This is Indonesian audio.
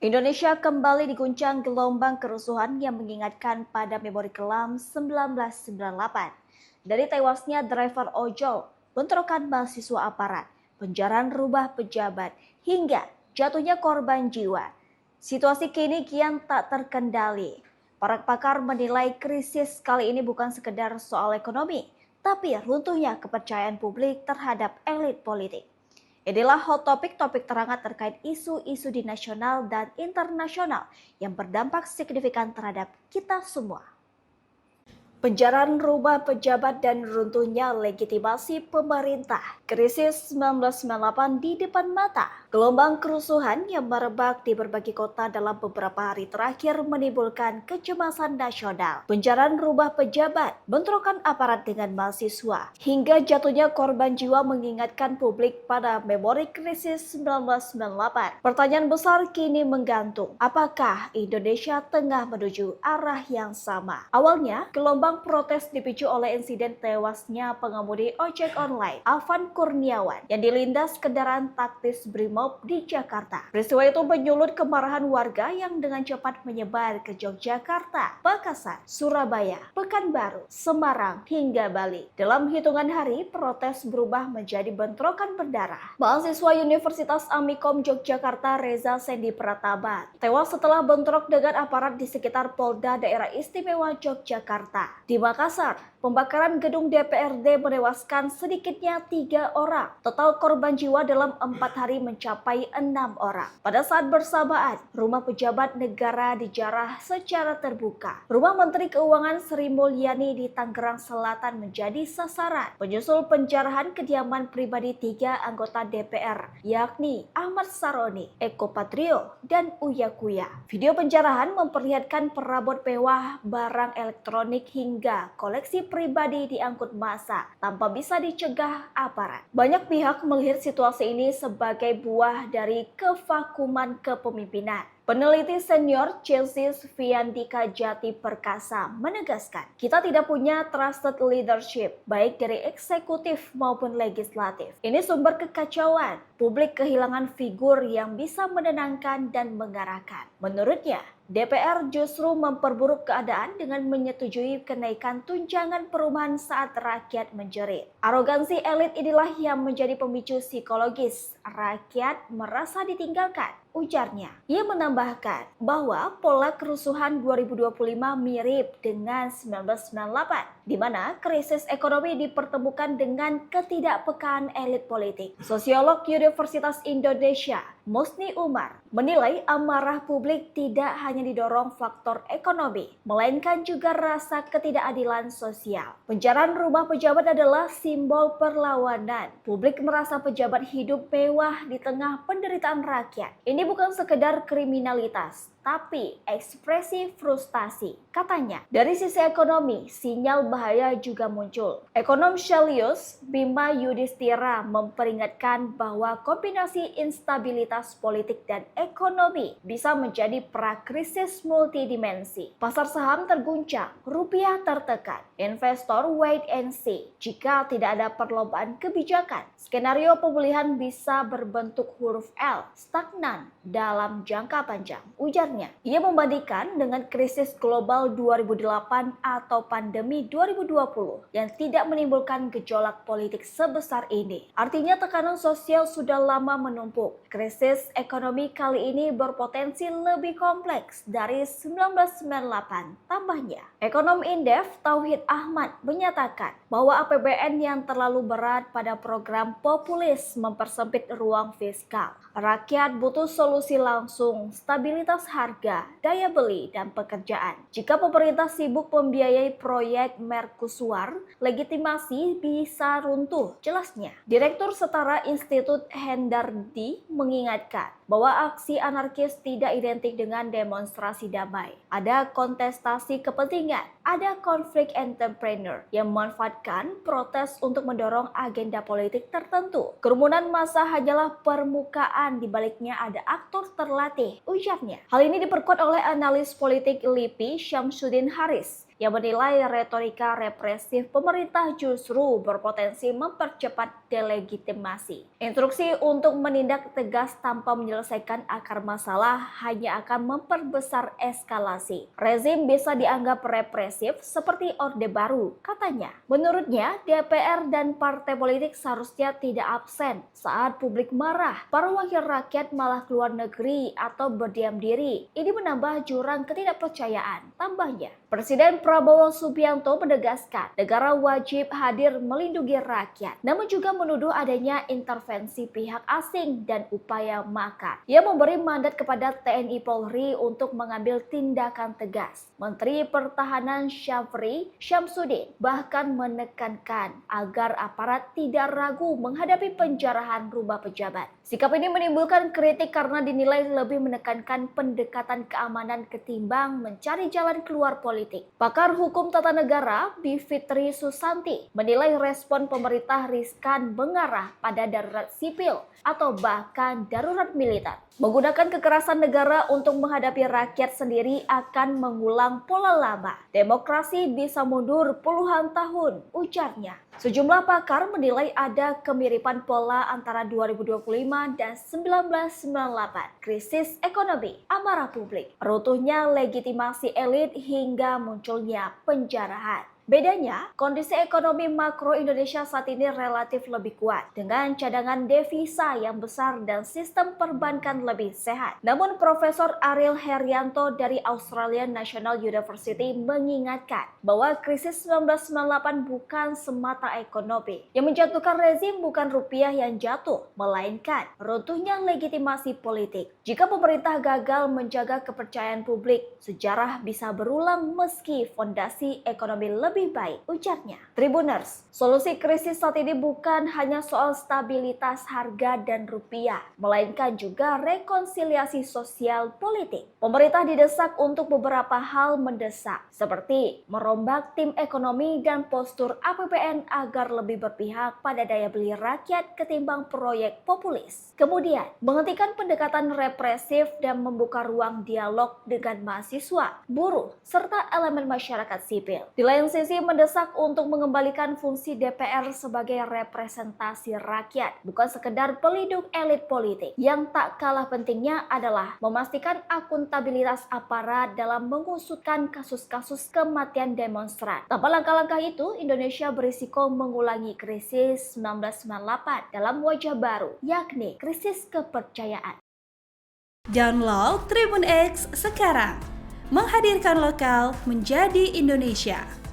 Indonesia kembali diguncang gelombang kerusuhan yang mengingatkan pada memori kelam 1998. Dari tewasnya driver ojol, bentrokan mahasiswa aparat, penjarahan rubah pejabat, hingga jatuhnya korban jiwa. Situasi kini kian tak terkendali. Para pakar menilai krisis kali ini bukan sekedar soal ekonomi, tapi runtuhnya kepercayaan publik terhadap elit politik. Inilah hot topik terhangat terkait isu-isu di nasional dan internasional yang berdampak signifikan terhadap kita semua. Penjarahan rubah pejabat dan runtuhnya legitimasi pemerintah. Krisis 1998 di depan mata. Gelombang kerusuhan yang merebak di berbagai kota dalam beberapa hari terakhir menimbulkan kecemasan nasional. Penjarahan rubah pejabat, bentrokan aparat dengan mahasiswa, hingga jatuhnya korban jiwa mengingatkan publik pada memori krisis 1998. Pertanyaan besar kini menggantung, apakah Indonesia tengah menuju arah yang sama? Awalnya, gelombang protes dipicu oleh insiden tewasnya pengemudi ojek online Afan Kurniawan yang dilindas kendaraan taktis Brimob di Jakarta. Peristiwa itu menyulut kemarahan warga yang dengan cepat menyebar ke Yogyakarta, Makassar, Surabaya, Pekanbaru, Semarang, hingga Bali. Dalam hitungan hari, protes berubah menjadi bentrokan berdarah. Mahasiswa Universitas Amikom Yogyakarta Reza Sendi Pratama tewas setelah bentrok dengan aparat di sekitar Polda Daerah Istimewa Yogyakarta. Di Makassar, pembakaran gedung DPRD menewaskan sedikitnya 3 orang. Total korban jiwa dalam 4 hari mencapai 6 orang. Pada saat bersamaan, rumah pejabat negara dijarah secara terbuka. Rumah Menteri Keuangan Sri Mulyani di Tangerang Selatan menjadi sasaran. Menyusul penjarahan kediaman pribadi 3 anggota DPR, yakni Ahmad Saroni, Eko Patrio, dan Uya Kuya. Video penjarahan memperlihatkan perabot mewah, barang elektronik hingga koleksi pribadi diangkut massa tanpa bisa dicegah aparat. Banyak pihak melihat situasi ini sebagai buah dari kevakuman kepemimpinan. Peneliti senior Chelsea Viandika Jati Perkasa menegaskan, kita tidak punya trusted leadership, baik dari eksekutif maupun legislatif. Ini sumber kekacauan. Publik kehilangan figur yang bisa menenangkan dan mengarahkan. Menurutnya, DPR justru memperburuk keadaan dengan menyetujui kenaikan tunjangan perumahan saat rakyat menjerit. Arogansi elit inilah yang menjadi pemicu psikologis. Rakyat merasa ditinggalkan, ujarnya. Ia menambahkan bahwa pola kerusuhan 2025 mirip dengan 1998, di mana krisis ekonomi dipertemukan dengan ketidakpekaan elit politik. Sosiolog Universitas Indonesia, Musni Umar, menilai amarah publik tidak hanya didorong faktor ekonomi, melainkan juga rasa ketidakadilan sosial. Penjarahan rumah pejabat adalah simbol perlawanan. Publik merasa pejabat hidup mewah di tengah penderitaan rakyat. Ini bukan sekedar kriminalitas, tapi ekspresi frustasi. Katanya, dari sisi ekonomi, sinyal bahaya juga muncul. Ekonom Shelius Bima Yudhistira memperingatkan bahwa kombinasi instabilitas politik dan ekonomi bisa menjadi prakrisis multidimensi. Pasar saham terguncang, rupiah tertekan, investor wait and see. Jika tidak ada perlombaan kebijakan, skenario pemulihan bisa berbentuk huruf L, stagnan dalam jangka panjang, ujarnya. Ia membandingkan dengan krisis global 2008 atau pandemi 2020 yang tidak menimbulkan gejolak politik sebesar ini. Artinya tekanan sosial sudah lama menumpuk. Krisis ekonomi kali ini berpotensi lebih kompleks dari 1998. Tambahnya, ekonom Indef Tauhid Ahmad menyatakan bahwa APBN yang terlalu berat pada program populis mempersempit ruang fiskal. Rakyat butuh solusi langsung, stabilitas harga, daya beli, dan pekerjaan. Jika pemerintah sibuk membiayai proyek mercusuar, legitimasi bisa runtuh, jelasnya. Direktur Setara Institut Hendardi mengingatkan bahwa aksi anarkis tidak identik dengan demonstrasi damai. Ada kontestasi kepentingan, ada konflik entrepreneur yang memanfaatkan protes untuk mendorong agenda politik tertentu. Kerumunan massa hanyalah permukaan, di baliknya ada aktor terlatih, ujarnya. Hal ini diperkuat oleh analis politik LIPI Syamsuddin Haris yang menilai retorika represif pemerintah justru berpotensi mempercepat delegitimasi. Instruksi untuk menindak tegas tanpa menyelesaikan akar masalah hanya akan memperbesar eskalasi. Rezim bisa dianggap represif seperti Orde Baru, katanya. Menurutnya, DPR dan partai politik seharusnya tidak absen saat publik marah. Para wakil rakyat malah keluar negeri atau berdiam diri. Ini menambah jurang ketidakpercayaan. Tambahnya, Presiden Prabowo Subianto menegaskan negara wajib hadir melindungi rakyat, namun juga menuduh adanya intervensi pihak asing dan upaya makar. Ia memberi mandat kepada TNI Polri untuk mengambil tindakan tegas. Menteri Pertahanan Syafri Syamsuddin bahkan menekankan agar aparat tidak ragu menghadapi penjarahan rumah pejabat. Sikap ini menimbulkan kritik karena dinilai lebih menekankan pendekatan keamanan ketimbang mencari jalan keluar politik. Pakar hukum tata negara Bivitri Susanti menilai respon pemerintah riskan mengarah pada darurat sipil atau bahkan darurat militer. Menggunakan kekerasan negara untuk menghadapi rakyat sendiri akan mengulang pola lama. Demokrasi bisa mundur puluhan tahun, ujarnya. Sejumlah pakar menilai ada kemiripan pola antara 2025 dan 1998, krisis ekonomi, amarah publik, runtuhnya legitimasi elit hingga munculnya penjarahan. Bedanya, kondisi ekonomi makro Indonesia saat ini relatif lebih kuat dengan cadangan devisa yang besar dan sistem perbankan lebih sehat. Namun Profesor Ariel Herianto dari Australian National University mengingatkan bahwa krisis 1998 bukan semata ekonomi. Yang menjatuhkan rezim bukan rupiah yang jatuh, melainkan runtuhnya legitimasi politik. Jika pemerintah gagal menjaga kepercayaan publik, sejarah bisa berulang meski fondasi ekonomi lebih baik, ujarnya. Tribuners, solusi krisis saat ini bukan hanya soal stabilitas harga dan rupiah, melainkan juga rekonsiliasi sosial politik. Pemerintah didesak untuk beberapa hal mendesak, seperti merombak tim ekonomi dan postur APBN agar lebih berpihak pada daya beli rakyat ketimbang proyek populis. Kemudian, menghentikan pendekatan represif dan membuka ruang dialog dengan mahasiswa, buruh, serta elemen masyarakat sipil. Di lain sisi, mendesak untuk mengembalikan fungsi DPR sebagai representasi rakyat, bukan sekedar pelindung elit politik. Yang tak kalah pentingnya adalah memastikan akuntabilitas aparat dalam mengusutkan kasus-kasus kematian demonstran. Tanpa langkah-langkah itu, Indonesia berisiko mengulangi krisis 1998 dalam wajah baru, yakni krisis kepercayaan. Download Tribun X sekarang, menghadirkan lokal menjadi Indonesia.